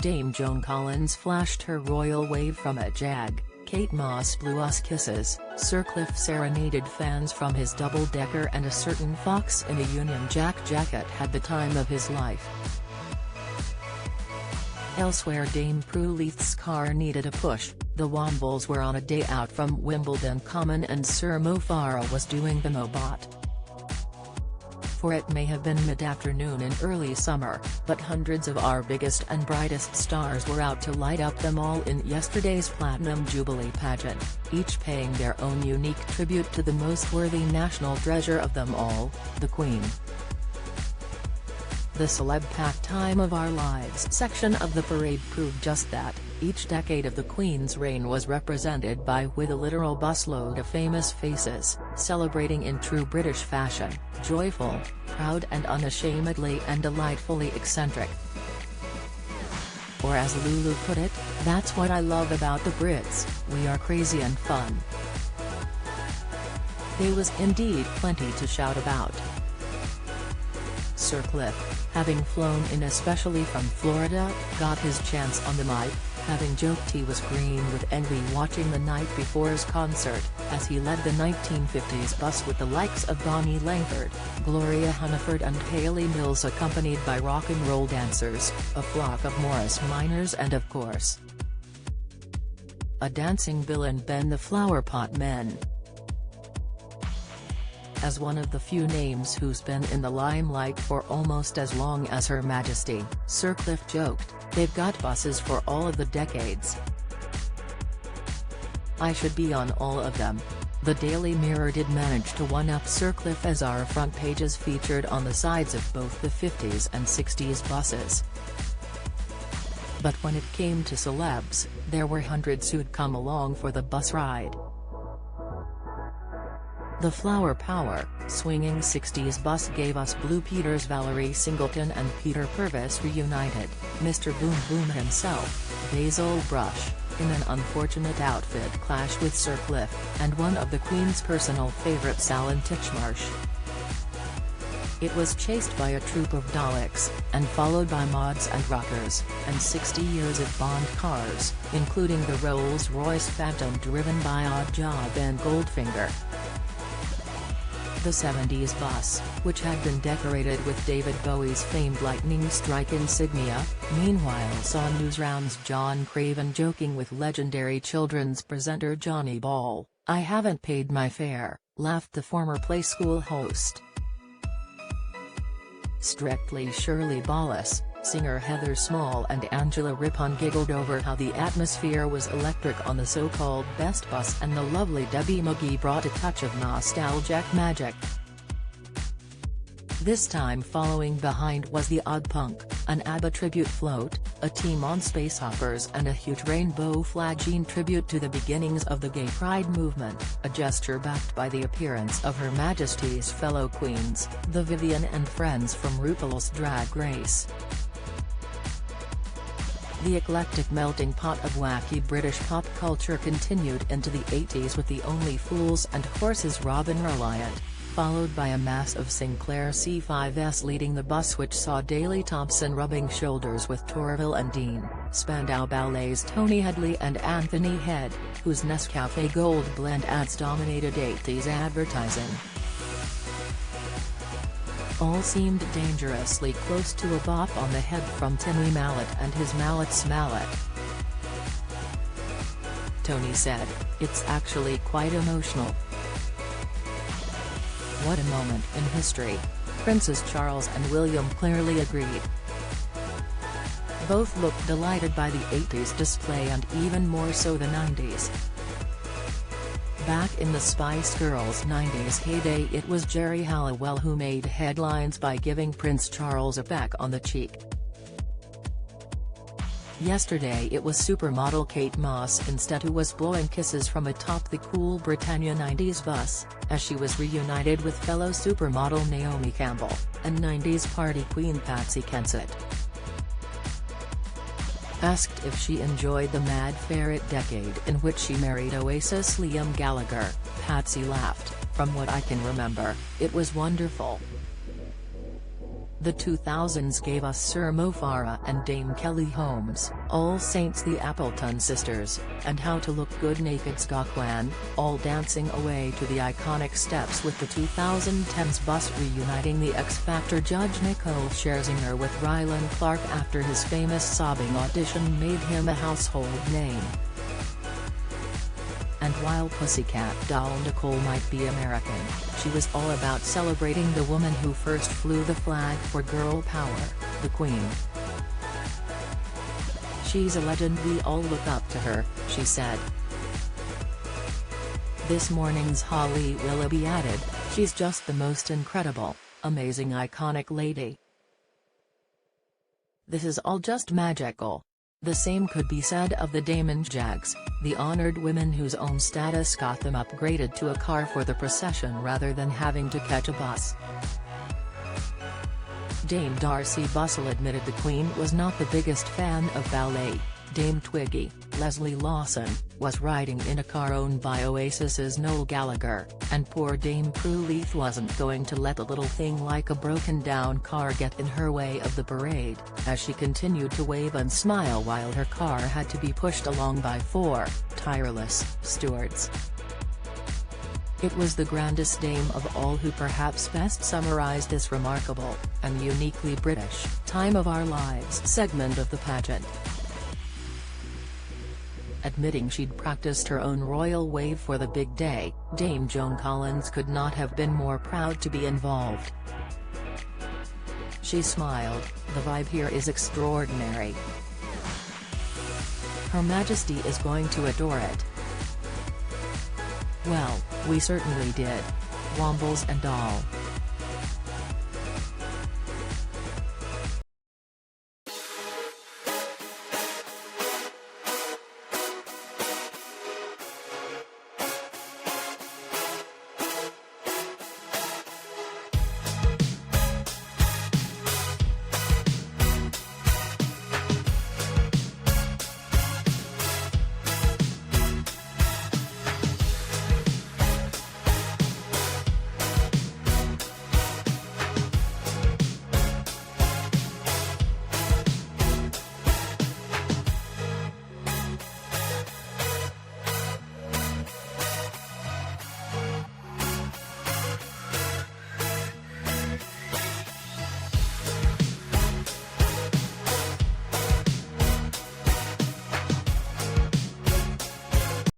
Dame Joan Collins flashed her royal wave from a jag, Kate Moss blew us kisses, Sir Cliff serenaded fans from his double-decker, and a certain fox in a Union Jack jacket had the time of his life. Elsewhere, Dame Prue Leith's car needed a push, the Wombles were on a day out from Wimbledon Common and Sir Mo Farah was doing the Mobot. For it may have been mid-afternoon in early summer, but hundreds of our biggest and brightest stars were out to light up them all in yesterday's Platinum Jubilee pageant, each paying their own unique tribute to the most worthy national treasure of them all, the Queen. The celeb-packed time of our lives section of the parade proved just that. Each decade of the Queen's reign was represented with a literal busload of famous faces, celebrating in true British fashion, joyful, proud and unashamedly and delightfully eccentric. Or as Lulu put it, "That's what I love about the Brits, we are crazy and fun." There was indeed plenty to shout about. Sir Cliff, having flown in especially from Florida, got his chance on the mic, having joked he was green with envy watching the night before's concert, as he led the 1950s bus with the likes of Bonnie Langford, Gloria Hunniford and Hayley Mills, accompanied by rock and roll dancers, a flock of Morris Minors and of course, a dancing Bill and Ben the Flowerpot Men. As one of the few names who's been in the limelight for almost as long as Her Majesty, Sir Cliff joked, "They've got buses for all of the decades. I should be on all of them." The Daily Mirror did manage to one-up Sir Cliff, as our front pages featured on the sides of both the 50s and 60s buses. But when it came to celebs, there were hundreds who'd come along for the bus ride. The Flower Power, swinging 60s bus gave us Blue Peter's Valerie Singleton and Peter Purvis reunited, Mr. Boom Boom himself, Basil Brush, in an unfortunate outfit clash with Sir Cliff, and one of the Queen's personal favourites, Alan Titchmarsh. It was chased by a troop of Daleks, and followed by mods and rockers, and 60 years of Bond cars, including the Rolls-Royce Phantom driven by Oddjob and Goldfinger. The 70s bus, which had been decorated with David Bowie's famed lightning strike insignia, meanwhile saw newsrounds John Craven joking with legendary children's presenter Johnny Ball, "I haven't paid my fare," laughed the former Playskool host. Strictly Shirley Ballas, singer Heather Small and Angela Rippon giggled over how the atmosphere was electric on the so-called best bus, and the lovely Debbie McGee brought a touch of nostalgic magic. This time following behind was the Odd Punk, an ABBA tribute float, a team on Space Hoppers and a huge rainbow flag in tribute to the beginnings of the gay pride movement, a gesture backed by the appearance of Her Majesty's fellow queens, the Vivian and friends from RuPaul's Drag Race. The eclectic melting pot of wacky British pop culture continued into the 80s with the Only Fools and Horses Robin Reliant, followed by a mass of Sinclair C5s leading the bus, which saw Daley Thompson rubbing shoulders with Torville and Dean, Spandau Ballet's Tony Hadley and Anthony Head, whose Nescafe Gold Blend ads dominated 80s advertising. All seemed dangerously close to a bop on the head from Timmy Mallet and his Mallet's Mallet. Tony said, "It's actually quite emotional. What a moment in history." Princes Charles and William clearly agreed. Both looked delighted by the 80s display and even more so the 90s. Back in the Spice Girls' 90s heyday, it was Geri Halliwell who made headlines by giving Prince Charles a peck on the cheek. Yesterday it was supermodel Kate Moss instead who was blowing kisses from atop the cool Britannia 90s bus, as she was reunited with fellow supermodel Naomi Campbell, and 90s party queen Patsy Kensit. Asked if she enjoyed the Mad Ferret decade in which she married Oasis Liam Gallagher, Patsy laughed, "From what I can remember, it was wonderful. The 2000s gave us Sir Mo Farah and Dame Kelly Holmes, All Saints the Appleton Sisters, and How to Look Good Naked Skakwan, all dancing away to the iconic steps, with the 2010s bus reuniting the X Factor judge Nicole Scherzinger with Rylan Clark after his famous sobbing audition made him a household name. And while Pussycat doll Nicole might be American, she was all about celebrating the woman who first flew the flag for girl power, the Queen. "She's a legend, we all look up to her," she said. This morning's Holly Willoughby added, "She's just the most incredible, amazing, iconic lady. This is all just magical." The same could be said of the Damon Jags, the honored women whose own status got them upgraded to a car for the procession rather than having to catch a bus. Dame Darcy Bustle admitted the Queen was not the biggest fan of ballet. Dame Twiggy, Leslie Lawson, was riding in a car owned by Oasis's Noel Gallagher, and poor Dame Prue Leith wasn't going to let a little thing like a broken-down car get in her way of the parade, as she continued to wave and smile while her car had to be pushed along by 4 tireless stewards. It was the grandest dame of all who perhaps best summarized this remarkable, and uniquely British, time of our lives segment of the pageant. Admitting she'd practiced her own royal wave for the big day, Dame Joan Collins could not have been more proud to be involved. She smiled, "The vibe here is extraordinary. Her Majesty is going to adore it." "Well, we certainly did. Wombles and all."